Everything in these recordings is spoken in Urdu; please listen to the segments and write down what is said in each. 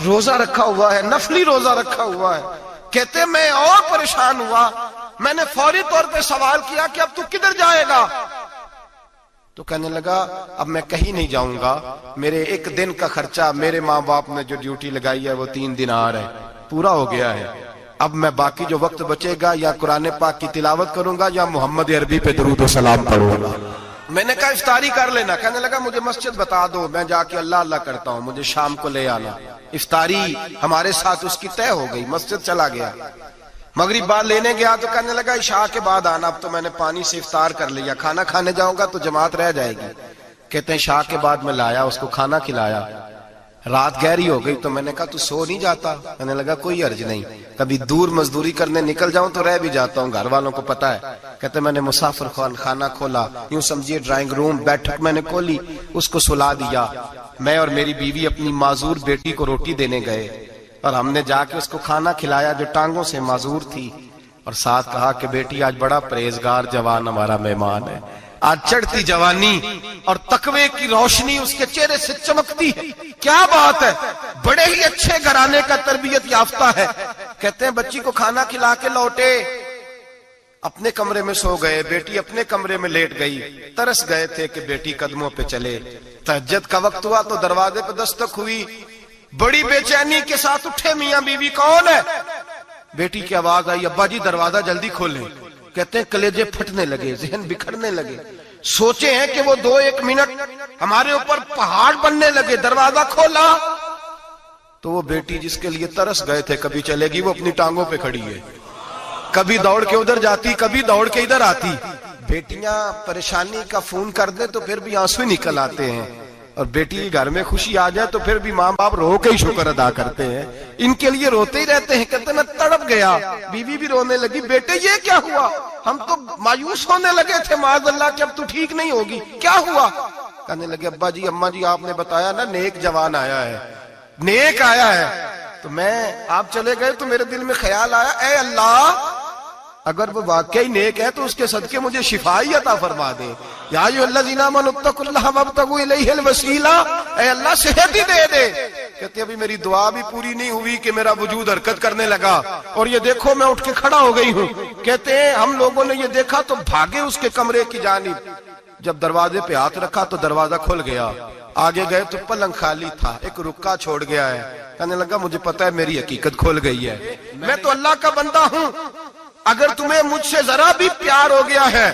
روزہ رکھا ہوا ہے، نفلی روزہ رکھا ہوا ہے. کہتے میں اور پریشان ہوا، میں نے فوری طور پہ سوال کیا کہ اب تو کدھر جائے گا؟ تو کہنے لگا اب میں کہیں نہیں جاؤں گا، میرے ایک دن کا خرچہ میرے ماں باپ نے جو ڈیوٹی لگائی ہے وہ 3 دینار ہے، پورا ہو گیا ہے. اب میں باقی جو وقت بچے گا یا قرآن پاک کی تلاوت کروں گا یا محمد عربی پہ درود و سلام پڑھوں گا. میں نے کہا افطاری کر لینا. کہنے لگا مجھے مسجد بتا دو، میں جا کے اللہ اللہ کرتا ہوں، مجھے شام کو لے آنا. افطاری ہمارے ساتھ اس کی طے ہو گئی، مسجد چلا گیا. مغرب بعد لینے گیا تو کہنے لگا عشاء کے بعد آنا. اب تو میں نے پانی سے افطار کر لیا، کھانا کھانے جاؤں گا تو جماعت رہ جائے گی. کہتے ہیں عشاء کے بعد میں لایا، اس کو کھانا کھلایا. رات گہری ہو گئی تو میں نے کہا تو سو نہیں جاتا؟ کہنے لگا کوئی عرض نہیں، کبھی دور مزدوری کرنے نکل جاؤں تو رہ بھی جاتا ہوں، گھر والوں کو پتا ہے. کہتے میں نے مسافر خانہ کھولا، یوں سمجھیے ڈرائنگ روم بیٹھک میں نے کھولی، اس کو سلا دیا. میں اور میری بیوی اپنی معذور بیٹی کو روٹی دینے گئے اور ہم نے جا کے اس کو کھانا کھلایا جو ٹانگوں سے معذور تھی، اور ساتھ کہا کہ بیٹی آج بڑا پرہیزگار جوان ہمارا مہمان ہے. آج چڑھتی جوانی اور تقوی کی روشنی اس کے چہرے سے چمکتی ہے. کیا بات ہے، بڑے ہی اچھے گھرانے کا تربیت یافتہ ہے. کہتے ہیں بچی کو کھانا کھلا کے لوٹے، اپنے کمرے میں سو گئے، بیٹی اپنے کمرے میں لیٹ گئی. ترس گئے تھے کہ بیٹی قدموں پہ چلے. تہجد کا وقت ہوا تو دروازے پہ دستک ہوئی. بڑی بے چینی کے ساتھ اٹھے میاں بیوی، کون ہے؟ بیٹی کی آواز آئی ابا جی دروازہ جلدی کھولیں. کہتے ہیں کلیجے پھٹنے لگے، ذہن بکھرنے لگے. سوچے ہیں کہ وہ 2-1 منٹ ہمارے اوپر پہاڑ بننے لگے. دروازہ کھولا تو وہ بیٹی جس کے لیے ترس گئے تھے کبھی چلے گی، وہ اپنی ٹانگوں پہ کھڑی ہے. کبھی دوڑ کے ادھر جاتی، کبھی دوڑ کے ادھر آتی. بیٹیاں پریشانی کا فون کر دیں تو پھر بھی آنسو نکل آتے ہیں، اور بیٹی گھر میں خوشی آ جائے تو پھر بھی ماں باپ رو کے ہی شکر ادا کرتے ہیں. ان کے لیے روتے ہی رہتے ہیں. کہتے ہیں میں تڑپ گیا. بیوی بھی رونے لگی، بیٹے یہ کیا ہوا؟ ہم تو مایوس ہونے لگے تھے معاذ اللہ کہ اب تو ٹھیک نہیں ہوگی، کیا ہوا؟ کہنے لگے ابا جی اماں جی آپ نے بتایا نا نیک جوان آیا ہے، نیک آیا ہے. تو میں آپ چلے گئے تو میرے دل میں خیال آیا اے اللہ اگر وہ واقعی نیک ہے تو اس کے صدقے مجھے شفائی عطا فرما دے. یا ایھا الذین آمنوا اتقوا اللہ وابتغوا الیہ الوسیلہ، اے اللہ صحت ہی دے دے. کہتے ابھی میری دعا بھی پوری نہیں ہوئی کہ میرا وجود حرکت کرنے لگا، اور یہ دیکھو میں اٹھ کے کھڑا ہو گئی ہوں. کہتے ہیں ہم لوگوں نے یہ دیکھا تو بھاگے اس کے کمرے کی جانب. جب دروازے پہ ہاتھ رکھا تو دروازہ کھل گیا. آگے گئے تو پلنگ خالی تھا، ایک رکا چھوڑ گیا ہے. کہنے لگا مجھے پتا ہے میری حقیقت کھل گئی ہے، میں تو اللہ کا بندہ ہوں. اگر تمہیں مجھ سے ذرا بھی پیار ہو گیا ہے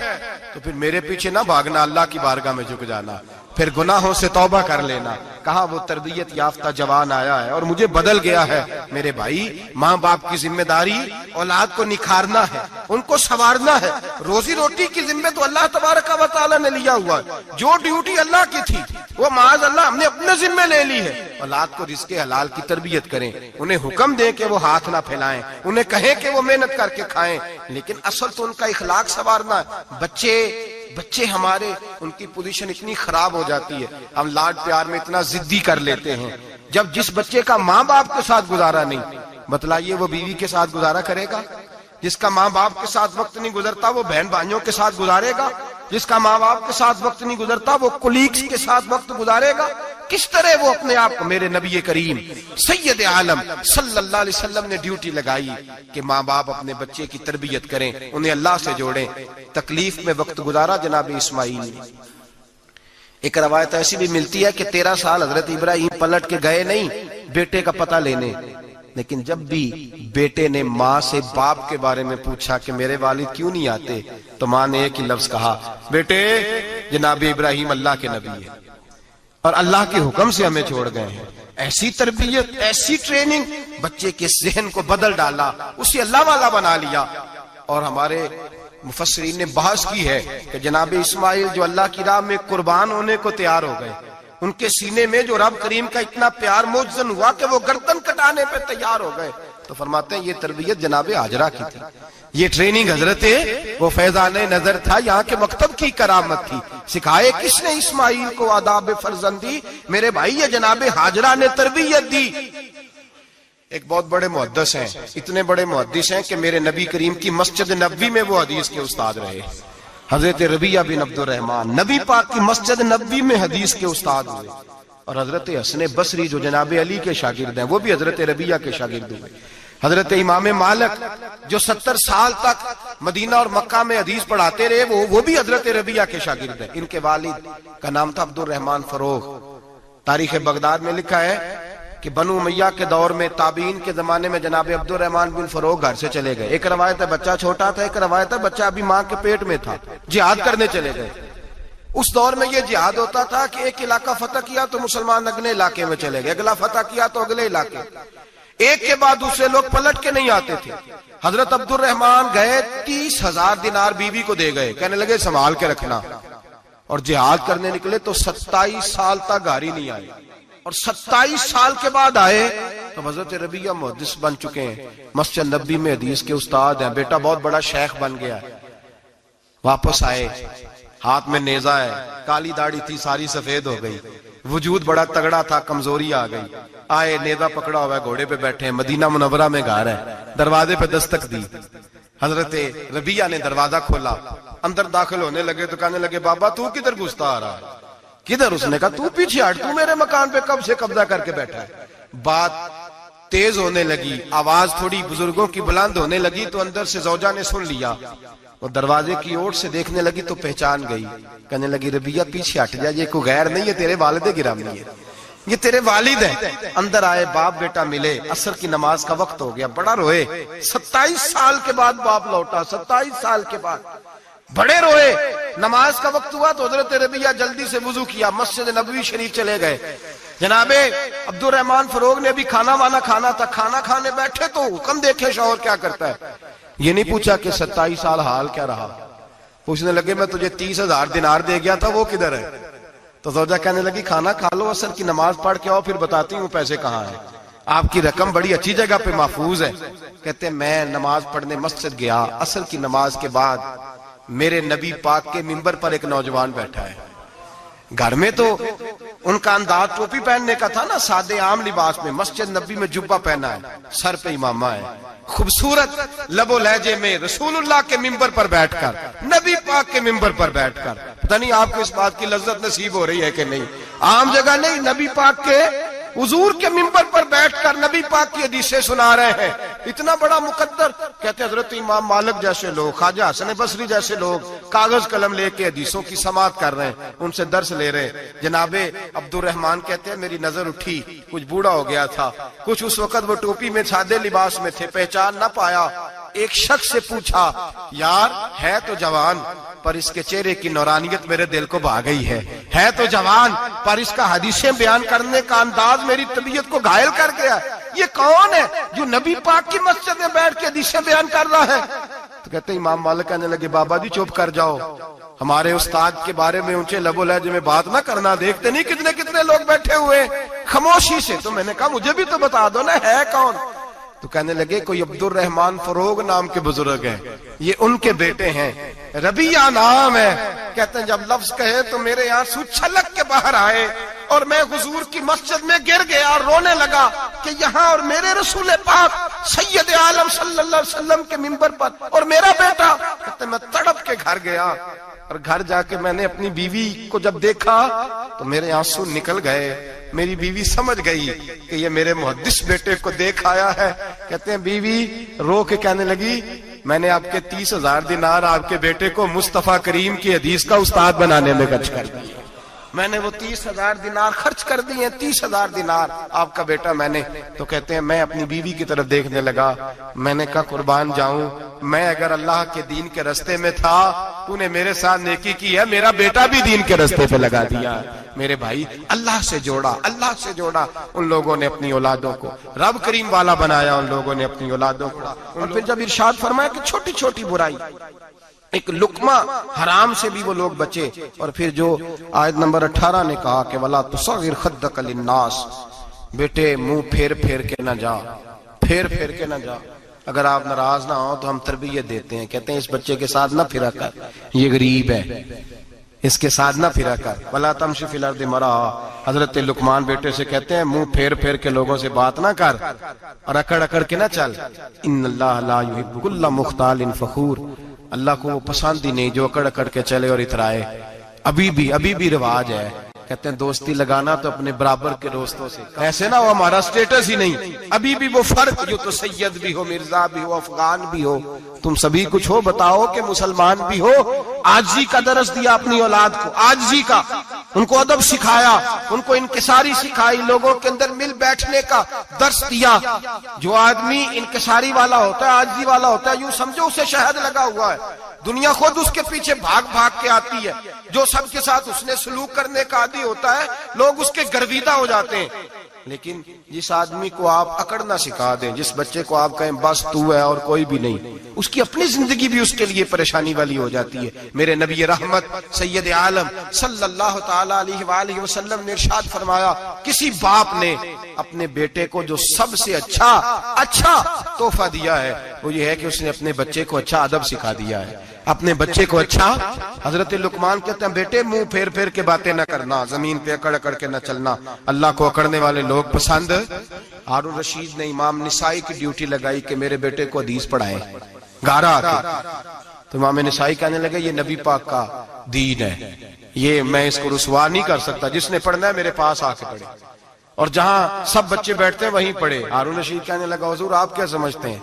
تو پھر میرے پیچھے نہ بھاگنا، اللہ کی بارگاہ میں جھک جانا، پھر گناہوں سے توبہ کر لینا. کہا وہ تربیت یافتہ جوان آیا ہے اور مجھے بدل گیا ہے. میرے بھائی ماں باپ کی ذمہ داری اولاد کو نکھارنا ہے، ان کو سنوارنا ہے. روزی روٹی کی ذمہ تو اللہ تبارک و تعالیٰ نے لیا ہوا ہے. جو ڈیوٹی اللہ کی تھی وہ معاذ اللہ ہم نے اپنے ذمہ لے لی ہے. اولاد کو رزق حلال کی تربیت کریں، انہیں حکم دیں کہ وہ ہاتھ نہ پھیلائیں، انہیں کہیں کہ وہ محنت کر کے کھائیں، لیکن اصل تو ان کا اخلاق سنوارنا ہے. بچے ہمارے ان کی پوزیشن اتنی خراب ہو جاتی ہے، ہم لاڈ پیار میں اتنا ضدی کر لیتے ہیں. جب جس بچے کا ماں باپ کے ساتھ گزارا نہیں، بتلائیے وہ بیوی کے ساتھ گزارا کرے گا؟ جس کا ماں باپ کے ساتھ وقت نہیں گزرتا وہ بہن بھائیوں کے ساتھ گزارے گا؟ جس کا ماں باپ کے ساتھ وقت نہیں گزرتا وہ کولیگز کے ساتھ وقت گزارے گا؟ کس طرح وہ اپنے آپ کو، میرے نبی کریم سید عالم صلی اللہ علیہ وسلم نے ڈیوٹی لگائی کہ ماں باپ اپنے بچے کی تربیت کریں، انہیں اللہ سے جوڑیں. تکلیف میں وقت گزارا جناب اسماعیل نے. ایک روایت ایسی بھی ملتی ہے کہ 13 سال حضرت ابراہیم پلٹ کے گئے نہیں بیٹے کا پتہ لینے، لیکن جب بھی بیٹے نے ماں سے باپ کے بارے میں پوچھا کہ میرے والد کیوں نہیں آتے تو ماں نے ایک ہی لفظ کہا، بیٹے جناب ابراہیم اللہ کے نبی ہے اور اللہ کے حکم سے ہمیں چھوڑ گئے ہیں. ایسی تربیت، ایسی ٹریننگ بچے کے ذہن کو بدل ڈالا، اسے اللہ والا بنا لیا. اور ہمارے مفسرین نے بحث کی ہے کہ جناب اسماعیل جو اللہ کی راہ میں قربان ہونے کو تیار ہو گئے، ان کے سینے میں جو رب کریم کا اتنا پیار موجزن ہوا کہ وہ گردن کٹانے پہ تیار ہو گئے. تو فرماتے ہیں یہ تربیت جناب ہاجرہ کی تھی، یہ ٹریننگ حضرت وہ فیضان نظر تھا، یہاں کے مکتب کی کرامت تھی. سکھائے کس نے اسماعیل کو آداب فرزندی؟ میرے بھائی یہ جناب ہاجرہ نے تربیت دی. ایک بہت بڑے محدث ہیں، اتنے بڑے محدث ہیں کہ میرے نبی کریم کی مسجد نبوی میں وہ حدیث کے استاد رہے. حضرت ربیعہ بن عبد الرحمن نبی پاک کی مسجد نبوی میں حدیث کے استاد ہوئے. اور حضرت حسن بصری جو جناب علی کے شاگرد ہیں وہ بھی حضرت ربیہ کے شاگرد ہوئے. حضرت امام مالک جو 70 سال تک مدینہ اور مکہ میں حدیث پڑھاتے رہے وہ بھی حضرت ربیہ کے شاگرد ہیں. ان کے والد کا نام تھا عبد الرحمن فروغ. تاریخ بغداد میں لکھا ہے کہ بنو امیہ کے دور میں تابعین کے زمانے میں جناب عبد الرحمن بن فروغ گھر سے چلے گئے. ایک روایت ہے بچہ چھوٹا تھا, ایک روایت ہے بچہ ابھی ماں کے پیٹ میں تھا, جہاد کرنے چلے گئے. اس دور میں یہ جہاد ہوتا تھا کہ ایک علاقہ فتح کیا تو مسلمان اگلے علاقے میں چلے گئے, اگلا فتح کیا تو اگلے علاقے, ایک کے بعد دوسرے لوگ پلٹ کے نہیں آتے تھے. حضرت عبد الرحمن گئے 30,000 دینار بیوی کو دے گئے, کہنے لگے سنبھال کے رکھنا, اور جہاد کرنے نکلے تو 27 سال تک گھر ہی نہیں آئے, اور 27 سال کے بعد آئے تو حضرت ربیہ محدث بن چکے ہیں, مسجد نبوی میں حدیث کے استاد ہیں, بیٹا بہت بڑا شیخ بن گیا. واپس آئے, ہاتھ میں نیزہ ہے, کالی داڑھی تھی ساری سفید ہو گئی, وجود بڑا تگڑا تھا, کمزوری آ گئی. آئے, نیزہ پکڑا ہوا ہے, گھوڑے پہ بیٹھے ہیں, مدینہ منورہ میں گھر ہے, دروازے پہ دستک دی. حضرت ربیہ نے دروازہ کھولا, اندر داخل ہونے لگے تو کہنے لگے بابا تو کدھر گھستا آ رہا ہے؟ کدھر؟ اس نے کہا تو پیچھے ہٹ, تو میرے مکان پہ کب سے قبضہ کر کے بیٹھا ہے. بات تیز ہونے لگی, آواز تھوڑی بزرگوں کی بلند ہونے لگی تو اندر سے زوجہ نے سن لیا, اور دروازے کی اوٹ سے دیکھنے لگی تو پہچان گئی. کہنے لگی ربیہ پیچھے ہٹ جا, یہ کوئی غیر نہیں ہے, تیرے والد گرامی ہے, یہ تیرے والد ہیں. اندر آئے, باپ بیٹا ملے, عصر کی نماز کا وقت ہو گیا, بڑا روئے. 27 سال کے بعد باپ لوٹا, 27 سال کے بعد بڑے روئے. نماز کا وقت ہوا تو حضرت ربیہ جلدی سے وضو کیا, مسجد نبوی شریف چلے گئے. جناب عبد الرحمن فروغ نے بھی کھانا وانا کھانا تھا, کھانا کھانے بیٹھے تو حکم دیکھے شوہر کیا کرتا ہے. یہ نہیں پوچھا کہ 27 سال حال کیا رہا, پوچھنے لگے میں تجھے 30,000 دینار دے گیا تھا, وہ کدھر ہے؟ تو زوجہ کہنے لگی کھانا کھا لو, عصر کی نماز پڑھ کے آؤ, پھر بتاتی ہوں پیسے کہاں ہیں. آپ کی رقم بڑی اچھی جگہ پہ محفوظ ہے. کہتے ہیں میں نماز پڑھنے مسجد گیا, عصر کی نماز کے بعد میرے نبی پاک کے منبر پر ایک نوجوان بیٹھا ہے. گھر میں تو ان کا انداز ٹوپی پہننے کا تھا نا, سادے عام لباس میں, مسجد نبی میں جبہ پہنا ہے, سر پہ امامہ ہے, خوبصورت لب و لہجے میں رسول اللہ کے منبر پر بیٹھ کر, نبی پاک کے منبر پر بیٹھ کر, پتہ نہیں آپ کو اس بات کی لذت نصیب ہو رہی ہے کہ نہیں, عام جگہ نہیں, نبی پاک کے حضور کے منبر پر بیٹھ کر نبی پاک کی حدیثیں سنا رہے ہیں. اتنا بڑا مقدر. کہتے حضرت امام مالک جیسے لوگ, خواجہ حسن بصری جیسے لوگ کاغذ قلم لے کے حدیثوں کی سماعت کر رہے ہیں, ان سے درس لے رہے ہیں. جناب عبد الرحمن کہتے ہیں میری نظر اٹھی, کچھ بوڑھا ہو گیا تھا, کچھ اس وقت وہ ٹوپی میں سادے لباس میں تھے, پہچان نہ پایا. ایک شخص سے پوچھا یار ہے تو جوان پر اس کے چہرے کی نورانیت میرے دل کو بھا گئی ہے تو جوان پر اس کا حدیثیں بیان کرنے کا انداز میری طبیعت کو گھائل کر گیا. یہ کون ہے جو نبی پاک کی مسجد میں بیٹھ کے حدیثیں بیان کر رہا ہے؟ تو کہتے امام مالک کہنے لگے بابا جی چپ کر جاؤ, ہمارے استاد کے بارے میں اونچے لب و لہجے میں بات نہ کرنا, دیکھتے نہیں کتنے کتنے لوگ بیٹھے ہوئے خاموشی سے. تو میں نے کہا مجھے بھی تو بتا دو نا ہے کون. تو کہنے لگے کوئی عبد الرحمن فروغ نام کے بزرگ ہیں, یہ ان کے بیٹے ہیں, ربیہ نام ہے. کہتے ہیں جب لفظ کہے تو میرے آنسو چھلک کے باہر آئے اور میں حضور کی مسجد میں گر گیا اور رونے لگا کہ یہاں اور میرے رسول پاک سید عالم صلی اللہ علیہ وسلم کے منبر پر اور میرا بیٹا. کہتے میں تڑپ کے گھر گیا اور گھر جا کے میں نے اپنی بیوی کو جب دیکھا تو میرے آنسو نکل گئے. میری بیوی سمجھ گئی کہ یہ میرے محدث بیٹے کو دیکھ آیا ہے. کہتے ہیں بیوی رو کے کہنے لگی میں نے آپ کے 30,000 دینار آپ کے بیٹے کو مصطفیٰ کریم کی حدیث کا استاد بنانے میں خرچ کر دیے. میں نے وہ 30,000 دینار خرچ کر دیے, 30,000 دینار آپ کا بیٹا میں نے. تو کہتے ہیں میں اپنی بیوی کی طرف دیکھنے لگا, میں نے کہا قربان جاؤں, میں اگر اللہ کے دین کے رستے میں تھا تو نے میرے ساتھ نیکی کی ہے, میرا بیٹا بھی دین کے رستے پہ لگا دیا. میرے بھائی اللہ سے جوڑا, اللہ سے جوڑا. ان لوگوں نے اپنی اولادوں کو رب کریم والا بنایا, ان لوگوں نے اپنی اولادوں کو. اور پھر جب ارشاد فرمایا کہ چھوٹی چھوٹی برائی, ایک لقمہ حرام سے بھی وہ لوگ بچے. اور پھر جو آیت نمبر 18 نے کہا کہ وَلَا تُصَغِّرْ خَدَّكَ لِلنَّاسِ, بیٹے منہ پھیر پھیر کے نہ جا, پھیر پھیر کے نہ جا. اگر آپ ناراض نہ ہو تو ہم تربیت دیتے ہیں, کہتے ہیں اس بچے کے ساتھ نہ پھرا کر, یہ غریب ہے, اس کے ساتھ نہ پھرا کر. وَلَا تَمْشِ فِي الْأَرْضِ مَرَحًا, حضرت لقمان بیٹے سے کہتے ہیں منہ پھیر پھیر کے لوگوں سے بات نہ کر اور اکڑ اکڑ کے نہ چل. إِنَّ اللَّهَ لَا يُحِبُّ كُلَّ مُخْتَالٍ فَخُورٍ, اللہ کو وہ پسند ہی نہیں جو اکڑ اکڑ کے چلے اور اترائے. ابھی بھی رواج ہے, کہتے ہیں دوستی لگانا تو اپنے برابر کے دوستوں سے، ایسے نہ وہ ہمارا سٹیٹس ہی نہیں، ابھی بھی وہ فرق جو تو سید بھی ہو، مرزا بھی ہو، افغان بھی ہو، تم سبھی کچھ ہو، بتاؤ کہ مسلمان بھی ہو۔ عاجزی کا درس دیا اپنی اولاد کو، عاجزی کا، ان کو ادب سکھایا، ان کو انکساری سکھائی، لوگوں کے اندر مل بیٹھنے کا درس دیا۔ جو آدمی انکساری والا ہوتا ہے، عاجزی والا ہوتا ہے، یوں سمجھو اسے شہد لگا ہوا ہے، دنیا خود اس کے پیچھے بھاگ بھاگ کے آتی ہے۔ جو سب کے ساتھ اس نے سلوک کرنے کا عادی ہوتا ہے، لوگ اس کے گرویدہ ہو جاتے ہیں۔ لیکن جس آدمی کو آپ اکڑنا سکھا دیں، جس بچے کو آپ کہیں بس تو ہے اور کوئی بھی نہیں، اس کی اپنی زندگی بھی اس کے لیے پریشانی والی ہو جاتی ہے۔ میرے نبی رحمت سید عالم صلی اللہ تعالی علیہ وآلہ وسلم نے ارشاد فرمایا، کسی باپ نے اپنے بیٹے کو جو سب سے اچھا تحفہ دیا ہے وہ یہ ہے کہ اس نے اپنے بچے کو اچھا ادب سکھا دیا ہے، اپنے بچے کو اچھا۔ حضرت لقمان کہتے ہیں بیٹے منہ پھیر پھیر کے باتیں نہ کرنا، زمین پہ اکڑ اکڑ کے نہ چلنا، اللہ کو اکڑنے والے لوگ پسند۔ ہارون رشید نے امام نسائی کی ڈیوٹی لگائی کہ میرے بیٹے کو حدیث پڑھائے گارا آتے، تو امام نسائی کہنے لگے یہ نبی پاک کا دین ہے، یہ میں اس کو رسوا نہیں کر سکتا، جس نے پڑھنا ہے میرے پاس آ کے پڑھے، اور جہاں سب بچے بیٹھتے ہیں وہیں پڑھے۔ ہارون رشید کہنے لگا حضور آپ کیا سمجھتے ہیں،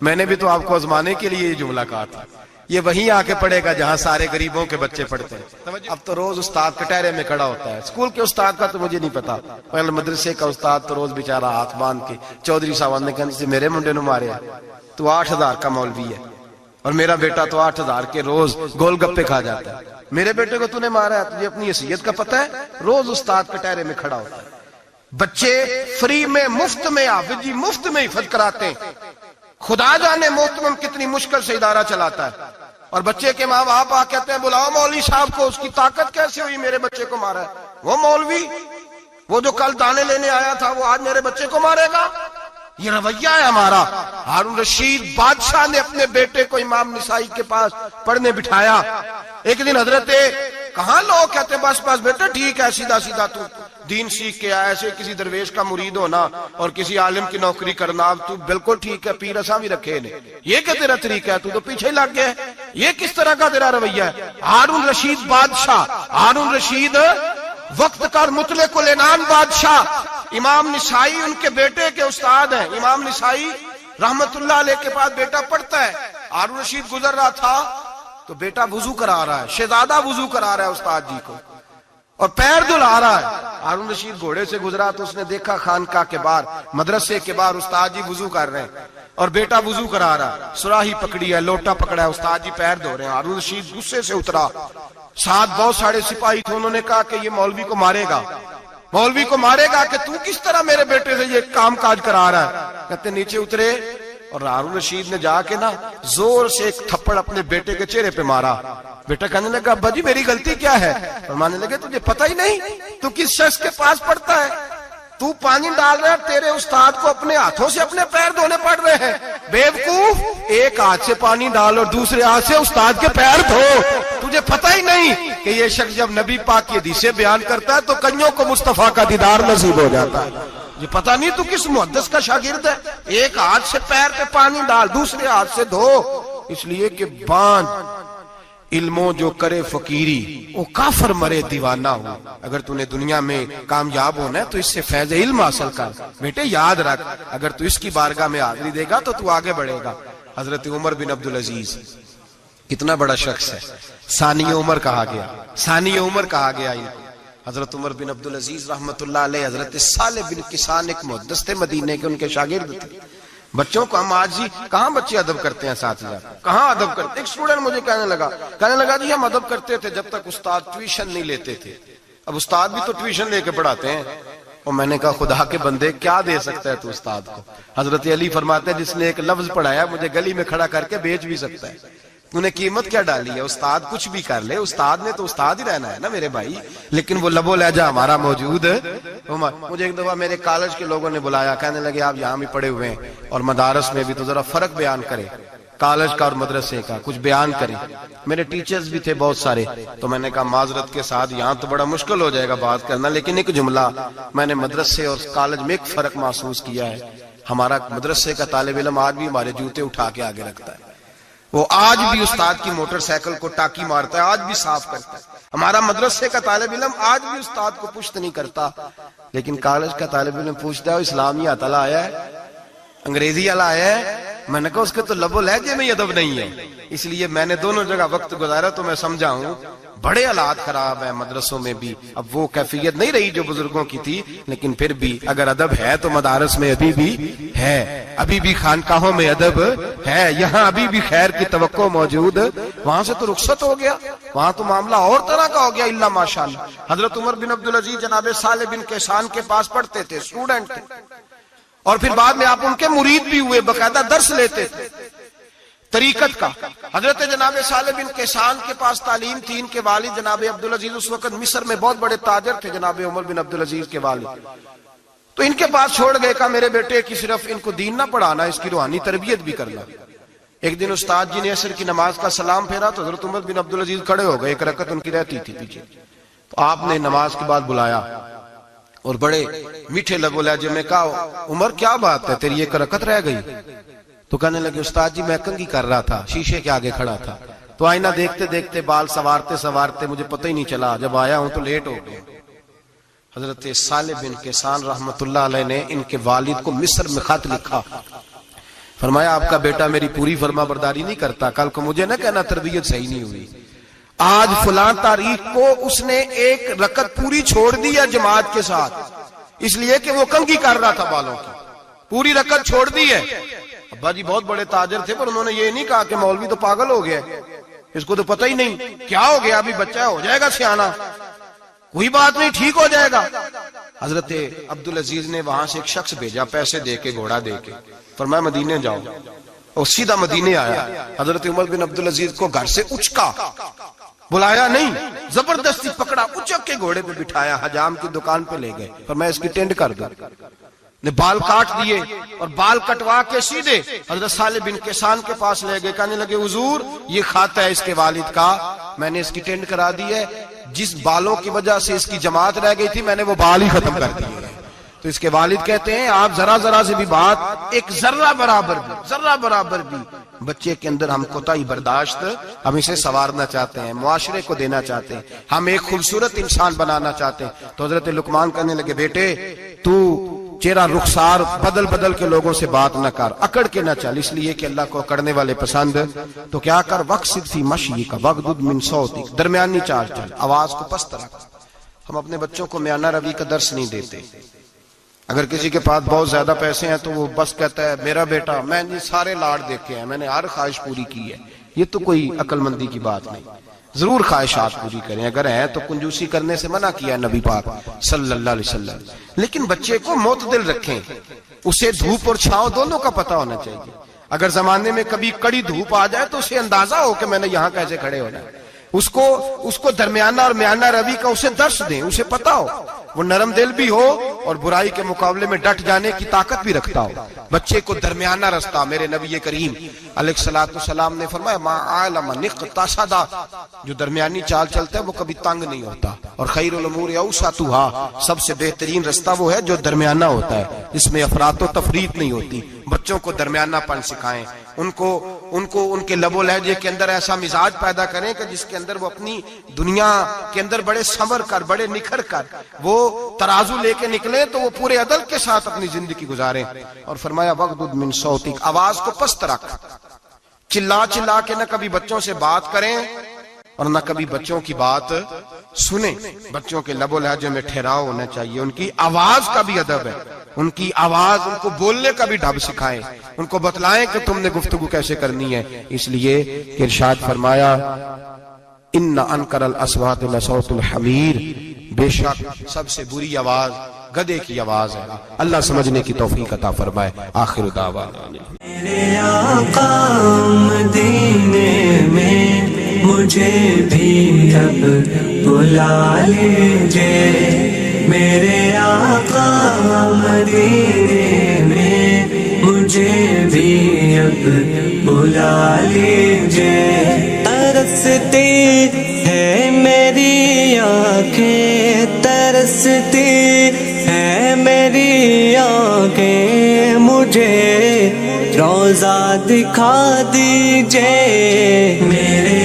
میں نے بھی تو آپ کو آزمانے کے لیے یہ جملہ کہا تھا، یہ وہیں آ کے پڑھے گا جہاں سارے غریبوں کے بچے پڑھتے ہیں۔ اب تو روز استاد کٹہرے میں کھڑا ہوتا ہے، اسکول کے استاد کا تو مجھے نہیں پتا، پہلے مدرسے کا استاد تو روز بیچارہ ہاتھ باندھ کے چودھری صاحب نے کہنے سے میرے منڈے نو مارے تو 8,000 کا مولوی ہے، اور میرا بیٹا تو 8,000 کے روز گول گپے کھا جاتا ہے، میرے بیٹے کو تو نے مارا ہے، تجھے اپنی حیثیت کا پتہ ہے؟ روز استاد کٹہرے میں کھڑا ہوتا ہے۔ بچے فری میں مفت میں حافظ جی مفت میں حفظ کراتے ہیں، خدا جانے محتمم کتنی مشکل سے ادارہ چلاتا ہے، اور بچے کے ماں باپ آ کہتے ہیں بلاؤ مولوی صاحب کو، اس کی طاقت کیسے ہوئی میرے بچے کو مارا ہے؟ وہ مولوی وہ جو کل دانے لینے آیا تھا وہ آج میرے بچے کو مارے گا؟ یہ رویہ ہے ہمارا۔ ہارون رشید بادشاہ نے اپنے بیٹے کو امام نسائی کے پاس پڑھنے بٹھایا۔ ایک دن حضرت کہاں لوگ کہتے بس بس بیٹا ٹھیک ہے، سیدھا سیدھا تو دین سیکھ کے آیا، ایسے کسی درویش کا مرید ہونا اور کسی عالم کی نوکری کرنا، اب تو بالکل ٹھیک ہے، پیر اساں بھی رکھے نے، یہ کہ تیرا طریقہ ہے، تو تو پیچھے لگ گیا ہے، یہ کس طرح کا تیرا رویہ ہے؟ ہارون رشید بادشاہ، ہارون رشید وقت کا مطلق العنان بادشاہ، امام نسائی ان کے بیٹے کے استاد ہیں، امام نسائی رحمت اللہ علیہ کے پاس بیٹا پڑھتا ہے۔ ہارون رشید گزر رہا تھا تو بیٹا وضو کرا رہا ہے، شہزادہ وضو کرا رہا ہے استاد جی کو، اور پیر دھلا رہا ہے۔ ہارون رشید گھوڑے سے گزرا تو اس نے دیکھا خانقاہ کے باہر، مدرسے کے باہر استاد جی وضو کر رہے ہیں اور بیٹا وضو کرا رہا ہے، سراہی پکڑی ہے، لوٹا پکڑا ہے، استاد جی پیر دھو رہے ہیں۔ ہارون رشید غصے سے اترا، ساتھ بہت سارے سپاہی تھے، انہوں نے کہا کہ یہ مولوی کو مارے گا، مولوی کو مارے گا کہ تو کس طرح میرے بیٹے سے یہ کام کاج کرا رہا ہے؟ کہتے نیچے اترے اور ہارون رشید نے جا کے نا زور سے ایک تھپڑ اپنے بیٹے کے چہرے پہ مارا۔ بیٹا کہنے لگا ابا جی میری غلطی کیا ہے؟ فرمانے لگے تجھے پتہ ہی نہیں تو کس شخص کے پاس پڑھتا ہے؟ تو پانی ڈال رہا ہے، تیرے استاد کو اپنے ہاتھوں سے اپنے پیر دھونے پڑ رہے ہیں، بیوقوف، ایک ہاتھ سے پانی ڈال اور دوسرے ہاتھ سے استاد کے پیر دھو، تجھے پتہ ہی نہیں کہ یہ شخص جب نبی پاک کی حدیثیں بیان کرتا ہے تو کئیوں کو مصطفیٰ کا دیدار نصیب ہو جاتا ہے۔ یہ پتہ نہیں تو کس محدث کا شاگرد ہے، ایک ہاتھ سے پیر پہ پانی ڈال دوسرے ہاتھ سے دھو، اس لیے کہ باندھ علموں جو کرے فقیری وہ کافر مرے دیوانہ ہو۔ اگر تو نے دنیا میں کامیاب ہونا ہے تو اس سے فیض علم حاصل کر، بیٹے یاد رکھ، اگر تو اس کی بارگاہ میں حاضری دے گا تو آگے بڑھے گا۔ حضرت عمر بن عبدالعزیز کتنا بڑا شخص ہے، ثانی عمر کہا گیا، ثانی عمر کہا گیا۔ حضرت عمر بن عبدالعزیز رحمت اللہ علیہ، حضرت صالح بن کسان ایک محدث تھے مدینے کے، ان کے شاگرد تھے۔ بچوں کو ہم آج ہی کہاں بچے ادب کرتے ہیں، اساتذہ کہاں ادب کرتے؟ ایک اسٹوڈنٹ مجھے کہنے لگا جی ہم ادب کرتے تھے جب تک استاد ٹیوشن نہیں لیتے تھے، اب استاد بھی تو ٹیوشن لے کے پڑھاتے ہیں۔ اور میں نے کہا خدا کے بندے کیا دے سکتا ہے تو استاد کو؟ حضرت علی فرماتے ہیں جس نے ایک لفظ پڑھایا مجھے گلی میں کھڑا کر کے بیچ بھی سکتا ہے، تو نے قیمت کیا ڈالی ہے؟ استاد کچھ بھی کر لے، استاد نے تو استاد ہی رہنا ہے نا میرے بھائی، لیکن وہ لب و لہجہ ہمارا موجود ہے۔ مجھے ایک دفعہ میرے کالج کے لوگوں نے بلایا، کہنے لگے آپ یہاں بھی پڑھے ہوئے ہیں اور مدارس میں بھی، تو ذرا فرق بیان کریں کالج کا اور مدرسے کا، کچھ بیان کریں۔ میرے ٹیچرز بھی تھے بہت سارے، تو میں نے کہا معذرت کے ساتھ یہاں تو بڑا مشکل ہو جائے گا بات کرنا، لیکن ایک جملہ میں نے مدرسے اور کالج میں ایک فرق محسوس کیا ہے، ہمارا مدرسے کا طالب علم آج بھی ہمارے جوتے اٹھا کے آگے رکھتا ہے، وہ آج بھی استاد کی موٹر سائیکل کو ٹاکی مارتا ہے، آج بھی صاف کرتا ہے۔ ہمارا مدرسے کا طالب علم آج بھی استاد کو پشت نہیں کرتا، لیکن کالج کا طالب علم پوچھتا ہے اسلامی اطلاع آیا ہے، انگریزی والا آیا ہے؟ میں نے کہا اس کے تو لب و لہجے میں ادب نہیں ہے۔ اس لیے میں نے دونوں جگہ وقت گزارا تو میں سمجھا ہوں بڑے حالات خراب ہیں مدرسوں میں بھی۔ اب وہ کیفیت نہیں رہی جو بزرگوں کی تھی، لیکن پھر بھی اگر ادب ہے تو مدارس میں ابھی بھی ہے، ابھی بھی خانقاہوں میں ادب ہے، یہاں ابھی بھی خیر کی توقع موجود۔ وہاں سے تو رخصت ہو گیا، وہاں تو معاملہ اور طرح کا ہو گیا، الا ماشاءاللہ۔ حضرت عمر بن عبدالعزیز جناب صالح بن کیسان کے پاس پڑھتے تھے، اسٹوڈنٹ تھے، اور پھر بعد میں آپ ان کے مرید بھی ہوئے، باقاعدہ درس لیتے تھے طریقت کا۔ حضرت جناب صالح بن کیسان کے پاس تعلیم تھی، ان کے والد جناب عبدالعزیز اس وقت مصر میں بہت بڑے تاجر تھے، جناب عمر بن عبدالعزیز کے والد۔ تو ان کے پاس چھوڑ گئے، کہا میرے بیٹے کی صرف ان کو دین نہ پڑھانا، اس کی روحانی تربیت بھی کرنا۔ ایک دن استاد جی نے عصر کی نماز کا سلام پھیرا تو حضرت عمر بن عبدالعزیز کھڑے ہو گئے، ایک رکعت ان کی رہتی تھی پیچھے، تو آپ نے نماز کے بعد بلایا اور بڑے میٹھے لب و لہجے میں کہا عمر کیا بات ہے تیری ایک رکعت رہ گئی؟ تو کہنے لگے استاد جی میں کنگھی کر رہا تھا، شیشے کے آگے کھڑا تھا، تو آئینہ دیکھتے دیکھتے بال سوارتے سوارتے مجھے پتہ ہی نہیں چلا، جب آیا ہوں تو لیٹ ہو گیا۔ حضرت صالح بن کیسان رحمت اللہ علیہ نے ان کے والد کو مصر میں خط لکھا، فرمایا آپ کا بیٹا میری پوری فرما برداری نہیں کرتا، کل کو مجھے نہ کہنا تربیت صحیح نہیں ہوئی۔ آج فلاں تاریخ کو اس نے ایک رکعت پوری چھوڑ دی ہے جماعت کے ساتھ، اس لیے کہ وہ کنگھی کر رہا تھا بالوں کی، پوری رکعت چھوڑ دی ہے۔ ابا جی بہت بڑے تاجر تھے، پر انہوں نے یہ نہیں کہا کہ مولوی تو پاگل ہو گیا، اس کو تو پتہ ہی نہیں کیا ہو گیا، ابھی بچہ ہو جائے گا سیانا، کوئی بات نہیں ٹھیک ہو جائے گا۔ حضرت عبدالعزیز نے وہاں سے ایک شخص بھیجا پیسے دے کے، گھوڑا دے کے، فرمایا مدینے جاؤ، اور سیدھا مدینے آیا۔ حضرت عمر بن عبدالعزیز کو گھر سے اچکا، بلایا نہیں، زبردستی پکڑا، اچک کے گھوڑے پہ بٹھایا، حجام کی دکان پہ لے گئے، فرمایا اس کی ٹینڈ کر دو، نے بال کاٹ دیے اور بال کٹوا کے سیدھے حضرت صالح بن کیسان کے پاس لے گئے، کہنے لگے حضور یہ خاتا ہے اس کے والد کا، میں نے اس کی ٹینڈ کرا دی ہے، جس بالوں کی وجہ سے اس کی جماعت رہ گئی تھی میں نے وہ بال ہی ختم کر دیے۔ تو اس کے والد کہتے ہیں آپ ذرا ذرا سے بھی بات، ایک ذرہ برابر بھی بچے کے اندر ہم کوتاہی برداشت، ہم اسے سنوارنا چاہتے ہیں، معاشرے کو دینا چاہتے ہیں، ہم ایک خوبصورت انسان بنانا چاہتے ہیں۔ تو حضرت لقمان کہنے لگے بیٹے تو چہرہ رخسار بدل بدل کے لوگوں سے بات نہ کر، اکڑ کے نہ چل، اس لیے کہ اللہ کو اکڑنے والے پسند۔ تو کیا کر وقصد فی مشی کا وغضض من صوتک، درمیانی چال چل، آواز کو پست رکھ۔ ہم اپنے بچوں کو میانہ روی کا درس نہیں دیتے۔ اگر کسی کے پاس بہت زیادہ پیسے ہیں تو وہ بس کہتا ہے میرا بیٹا، میں نے سارے لاڑ دیکھے ہیں، میں نے ہر خواہش پوری کی ہے، یہ تو کوئی عقل مندی کی بات نہیں۔ ضرور خواہشات پوری کریں، اگر ہیں تو کنجوسی کرنے سے منع کیا ہے نبی پاک صلی اللہ علیہ وسلم، لیکن بچے کو معتدل رکھیں، اسے دھوپ اور چھاؤں دونوں کا پتہ ہونا چاہیے۔ اگر زمانے میں کبھی کڑی دھوپ آ جائے تو اسے اندازہ ہو کہ میں نے یہاں کیسے کھڑے ہونا ہے، اس کو درمیانہ اور میانہ روی کا اسے درس دیں، اسے پتہ ہو، وہ نرم دل بھی ہو اور برائی کے مقابلے میں ڈٹ جانے کی طاقت بھی رکھتا ہو۔ بچے کو درمیانہ رستہ، میرے نبی کریم علیہ الصلوۃ والسلام نے فرمایا ما عالم نقتصد، جو درمیانی چال چلتا ہے وہ کبھی تنگ نہیں ہوتا، اور خیر الامور اوسطھا، سب سے بہترین رستہ وہ ہے جو درمیانہ ہوتا ہے، جس میں افراط و تفریط نہیں ہوتی۔ بچوں کو درمیانہ پن سکھائیں، ان کو ان کے لب و لہجے کے اندر ایسا مزاج پیدا کریں کہ جس کے اندر وہ اپنی دنیا کے اندر بڑے سنور کر، بڑے نکھر کر وہ ترازو لے کے نکلیں تو وہ پورے عدل کے ساتھ اپنی زندگی گزاریں۔ اور فرمایا وغضض من صوتک، آواز کو پست رکھ، چلا چلا کے نہ کبھی بچوں سے بات کریں اور نہ کبھی بچوں کی بات سنیں۔ بچوں کے لب و لہجے میں ٹھہراؤ ہونا چاہیے، ان کی آواز کا بھی ادب ہے، ان کی آواز، ان کو بولنے کا بھی ڈھب سکھائیں، ان کو بتلائیں کہ تم نے گفتگو کیسے کرنی ہے۔ اس لیے کہ ارشاد فرمایا ان انکر الاصوات لصوت الحمیر، بے شک سب سے بری آواز گدھے کی آواز ہے۔ اللہ سمجھنے کی توفیق عطا فرمائے۔ آخر دعوانا میرے آقا مدینے میں مجھے بھی اب بلا لیجئے، میرے آقا مدینے میں مجھے بھی اب بلا لیجئے۔ ترستی ہے میری آنکھیں، ترستی ہے میری آنکھیں، مجھے روضہ دکھا دیجئے، میرے